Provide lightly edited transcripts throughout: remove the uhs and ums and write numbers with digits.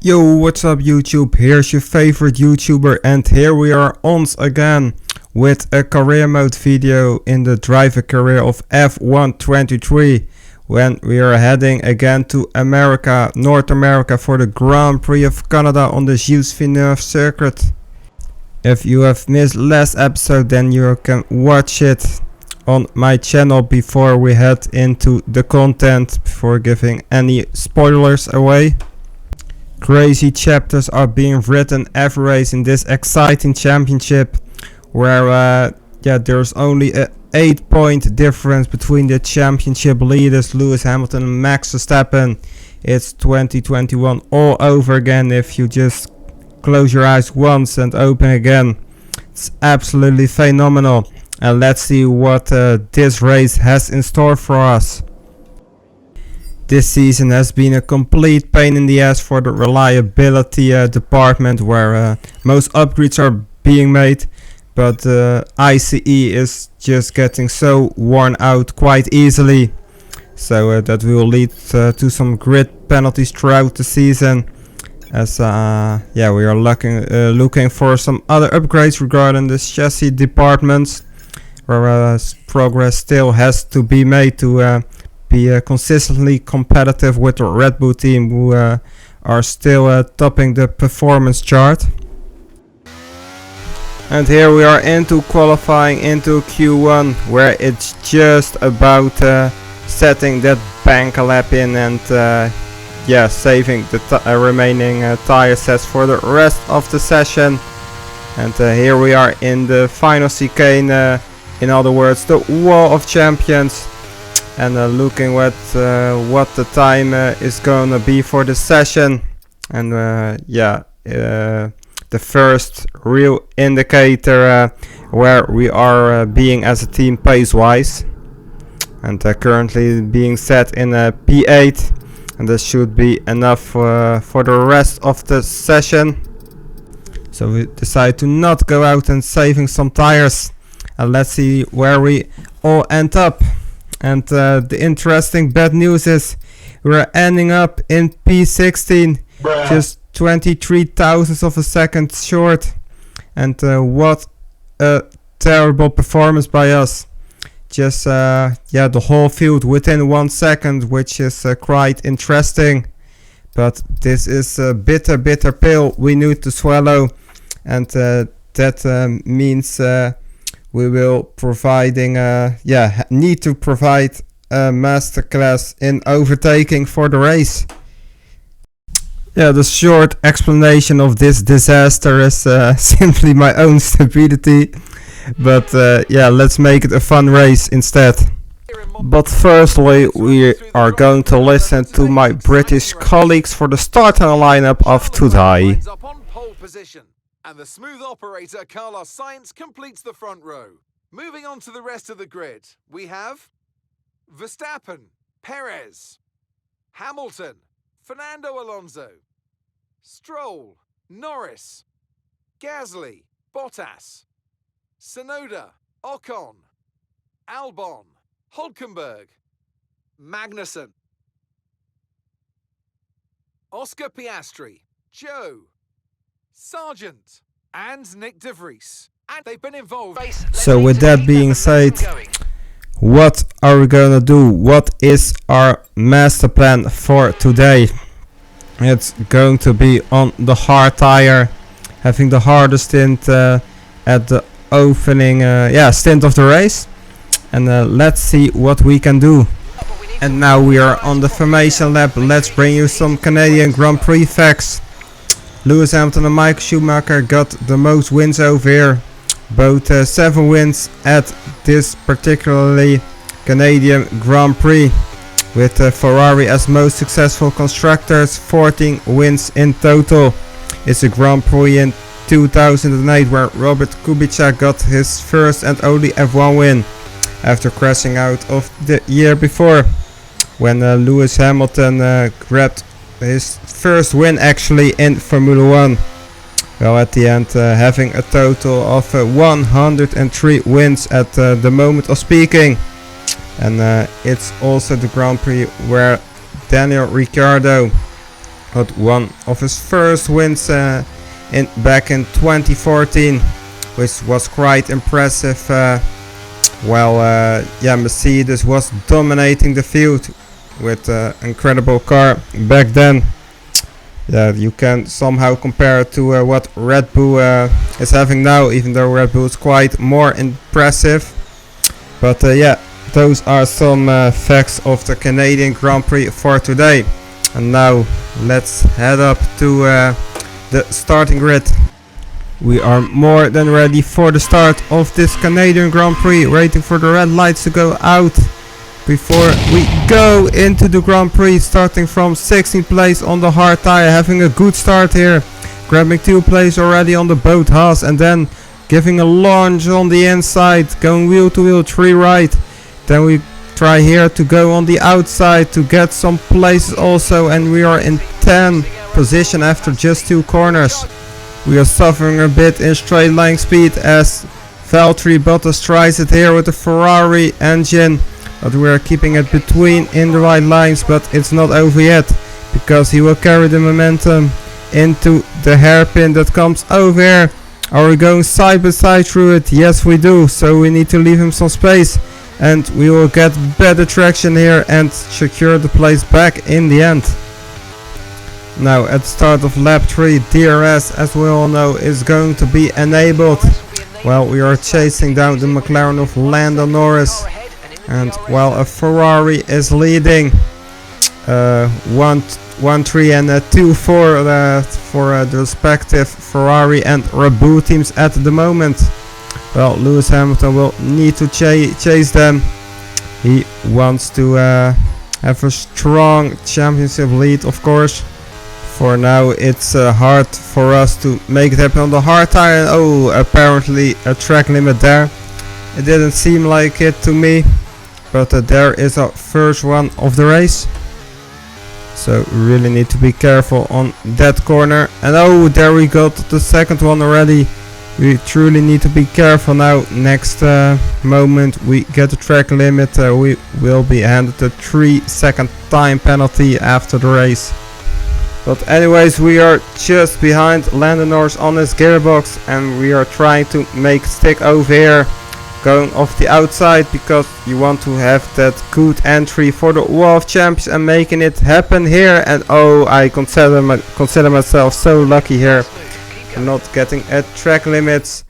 Yo, what's up YouTube? Here's your favorite YouTuber and here we are once again with a career mode video in the driver career of F123 when we are heading again to America, North America for the Grand Prix of Canada on the Gilles Villeneuve circuit. If you have missed last episode, then you can watch it on my channel before we head into the content, before giving any spoilers away. Crazy chapters are being written every race in this exciting championship, where there's only a 8-point difference between the championship leaders Lewis Hamilton and Max Verstappen. It's 2021 all over again if you just close your eyes once and open again. It's absolutely phenomenal, and let's see what this race has in store for us. This season has been a complete pain in the ass for the reliability department, where most upgrades are being made, but ICE is just getting so worn out quite easily, so that will lead to some grid penalties throughout the season, as we are looking for some other upgrades regarding the chassis departments, where progress still has to be made to be consistently competitive with the Red Bull team, who are still topping the performance chart. And here we are into qualifying into Q1, where it's just about setting that bank lap in and saving the remaining tire sets for the rest of the session. And here we are in the final chicane, in other words the Wall of Champions. And looking at what the time is gonna be for the session, and the first real indicator where we are being as a team pace wise, and currently being set in a P8, and this should be enough for the rest of the session. So we decide to not go out and saving some tires, and let's see where we all end up. And the interesting bad news is we're ending up in P16, just 23 thousandths of a second short. And what a terrible performance by us. Just the whole field within 1 second, which is quite interesting. But this is a bitter pill we need to swallow, and that means we will need to provide a masterclass in overtaking for the race. The short explanation of this disaster is simply my own stupidity, but let's make it a fun race instead. But firstly, we are going to listen to my British colleagues for the starting lineup of today. And the smooth operator Carlos Sainz completes the front row. Moving on to the rest of the grid, we have Verstappen, Perez, Hamilton, Fernando Alonso, Stroll, Norris, Gasly, Bottas, Tsunoda, Ocon, Albon, Hulkenberg, Magnussen, Oscar Piastri, Joe, Sargent, and Nick De Vries. And they've been involved. So with that being said, what are we gonna do? What is our master plan for today? It's going to be on the hard tire, having the hardest stint at the opening stint of the race, and let's see what we can do. And now we are on the formation lap. Let's bring you some Canadian Grand Prix facts. Lewis Hamilton and Michael Schumacher got the most wins over here, both 7 wins at this particularly Canadian Grand Prix, with Ferrari as most successful constructors, 14 wins in total. It's a Grand Prix in 2008 where Robert Kubica got his first and only F1 win after crashing out of the year before, when Lewis Hamilton grabbed his first win actually in Formula 1. Well, at the end having a total of 103 wins at the moment of speaking. And it's also the Grand Prix where Daniel Ricciardo got one of his first wins back in 2014, which was quite impressive. Mercedes was dominating the field with an incredible car back then. Yeah, you can somehow compare it to what Red Bull is having now, even though Red Bull is quite more impressive. But those are some facts of the Canadian Grand Prix for today. And now let's head up to the starting grid. We are more than ready for the start of this Canadian Grand Prix, waiting for the red lights to go out before we go into the Grand Prix, starting from 16th place on the hard tire, having a good start here, grabbing 2 places already on the boat Haas, and then giving a launch on the inside, going wheel to wheel 3 right. Then we try here to go on the outside to get some places also, and we are in 10th position after just 2 corners. We are suffering a bit in straight line speed as Valtteri Bottas tries it here with the Ferrari engine, but we are keeping it between in the right lines, but it's not over yet because he will carry the momentum into the hairpin that comes over here. Are we going side by side through it? Yes, we do, so we need to leave him some space, and we will get better traction here and secure the place back in the end. Now at the start of lap 3, DRS, as we all know, is going to be enabled. Well, we are chasing down the McLaren of Lando Norris, and while a Ferrari is leading 1-3 and 2-4 for the respective Ferrari and Red Bull teams at the moment. Well, Lewis Hamilton will need to chase them. He wants to have a strong championship lead, of course. For now it's hard for us to make it happen on the hard tire. Oh, apparently a track limit there. It didn't seem like it to me, but there is our first one of the race. So really need to be careful on that corner. And oh, there we got the second one already. We truly need to be careful now. Next moment we get the track limit, we will be handed a 3-second time penalty after the race. But anyways, we are just behind Lando Norris on his gearbox, and we are trying to make stick over here, going off the outside because you want to have that good entry for the Wall of Champions and making it happen here. And oh, I consider myself so lucky here for not getting at track limits.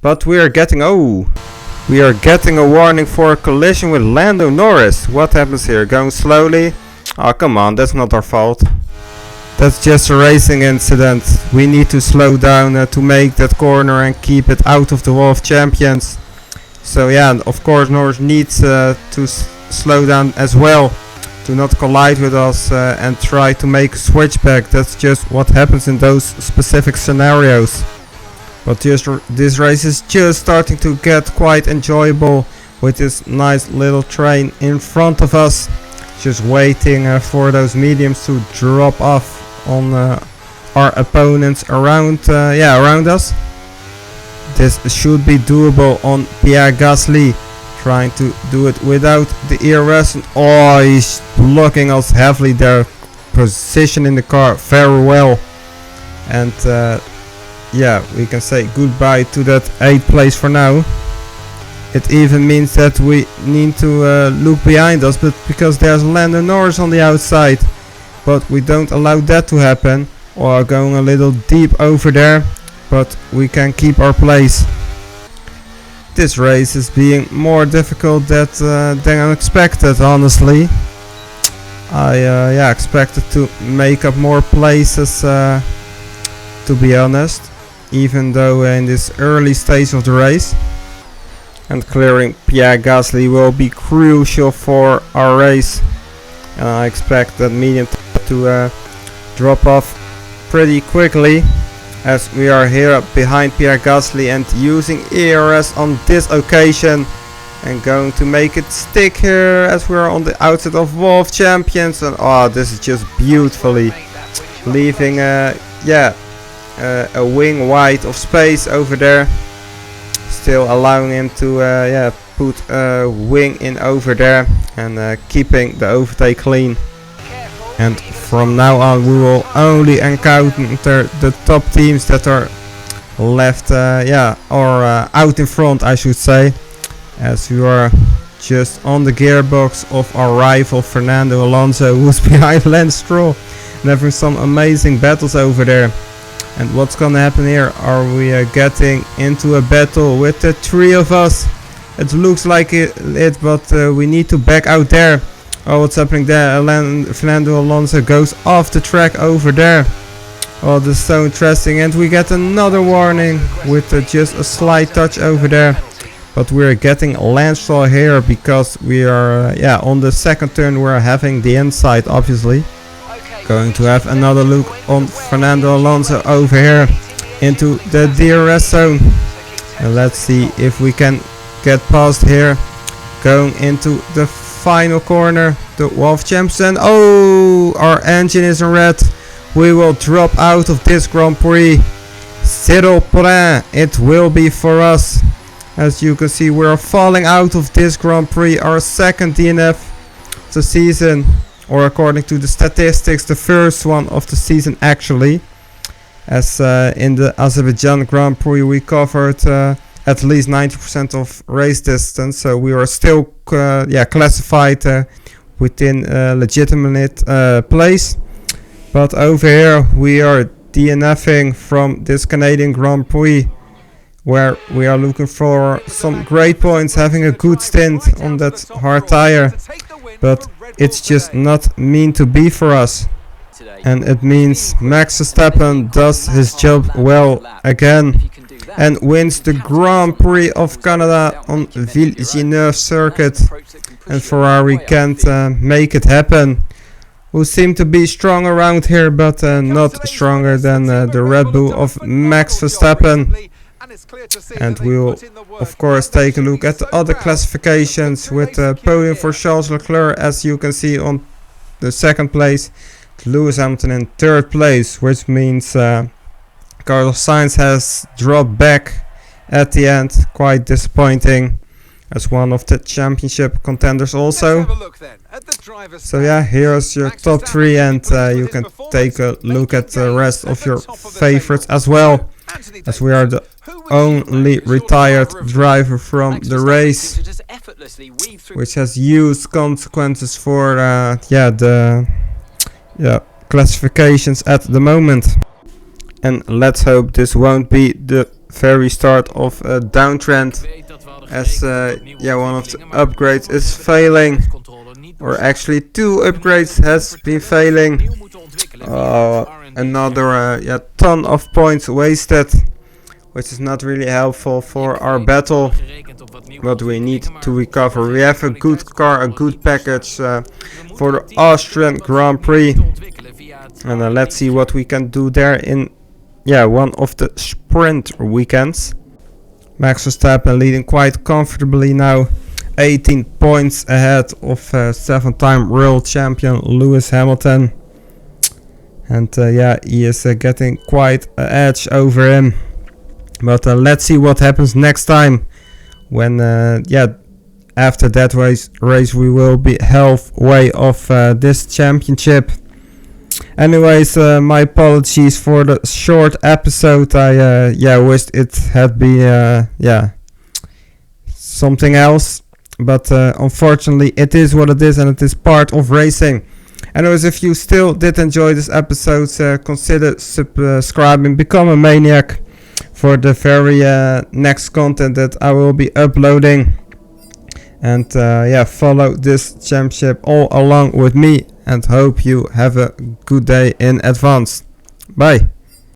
But we are getting a warning for a collision with Lando Norris. What happens here? Going slowly? Oh, come on, that's not our fault. That's just a racing incident. We need to slow down to make that corner and keep it out of the Wall of Champions. So yeah, and of course Norris needs to slow down as well, to not collide with us and try to make a switchback. That's just what happens in those specific scenarios. But this race is just starting to get quite enjoyable with this nice little train in front of us, just waiting for those mediums to drop off on our opponents around us. This should be doable on Pierre Gasly, trying to do it without the ERS. And oh, he's blocking us heavily there, positioning the car very well. And we can say goodbye to that 8th place for now. It even means that we need to look behind us, but because there's Lando Norris on the outside. But we don't allow that to happen, or going a little deep over there, but we can keep our place. This race is being more difficult than expected, honestly. I expected to make up more places, to be honest, even though in this early stage of the race. And clearing Pierre Gasly will be crucial for our race. And I expect that medium to drop off pretty quickly, as we are here behind Pierre Gasly and using ERS on this occasion, and going to make it stick here as we are on the outside of Wall of Champions. And oh, this is just beautifully leaving a wing wide of space over there, still allowing him to put a wing in over there and keeping the overtake clean. And from now on we will only encounter the top teams that are left, out in front, I should say, as we are just on the gearbox of our rival Fernando Alonso, who's behind Lance Stroll and having some amazing battles over there. And what's gonna happen here? Are we getting into a battle with the three of us? It looks like it, but we need to back out there. Oh, what's happening there? Fernando Alonso goes off the track over there. Oh, this is so interesting. And we get another warning with just a slight touch over there. But we're getting landfall here because we are, on the second turn we're having the inside, obviously. Going to have another look on Fernando Alonso over here into the DRS zone. And let's see if we can get past here. Going into the final corner, the Wolf Champs, and oh, our engine is in red. We will drop out of this Grand Prix. Zero point, it will be for us. As you can see, we are falling out of this Grand Prix, our second DNF of the season, or according to the statistics, the first one of the season actually. As in the Azerbaijan Grand Prix we covered at least 90% of race distance, so we are still classified within a legitimate place. But over here we are DNFing from this Canadian Grand Prix, where we are looking for some great points, having a good stint on that hard tire, but it's just not meant to be for us. And it means Max Verstappen does his job well again and wins the Grand Prix of Canada on Villeneuve circuit, and Ferrari can't make it happen, who seem to be strong around here, but not stronger than the Red Bull of Max Verstappen. And we'll of course take a look at the other classifications with the podium for Charles Leclerc, as you can see, on the second place, Lewis Hamilton in third place, which means Carlos Sainz has dropped back at the end, quite disappointing, as one of the championship contenders also. So yeah, here's your top three, and you can take a look at the rest of your favorites as well, as we are the only retired driver from the race, which has huge consequences for the classifications at the moment. And let's hope this won't be the very start of a downtrend, as one of the upgrades is failing, or actually two upgrades has been failing. Another ton of points wasted, which is not really helpful for our battle, but we need to recover. We have a good car, a good package for the Austrian Grand Prix, and let's see what we can do there in one of the sprint weekends. Max Verstappen leading quite comfortably now, 18 points ahead of seven-time world champion Lewis Hamilton. And he is getting quite an edge over him. But let's see what happens next time, when after that race we will be halfway off this championship. Anyways, my apologies for the short episode. I wished it had been something else, but unfortunately it is what it is, and it is part of racing. Anyways, if you still did enjoy this episode, consider subscribing, become a maniac for the very next content that I will be uploading. And follow this championship all along with me, and hope you have a good day in advance. Bye.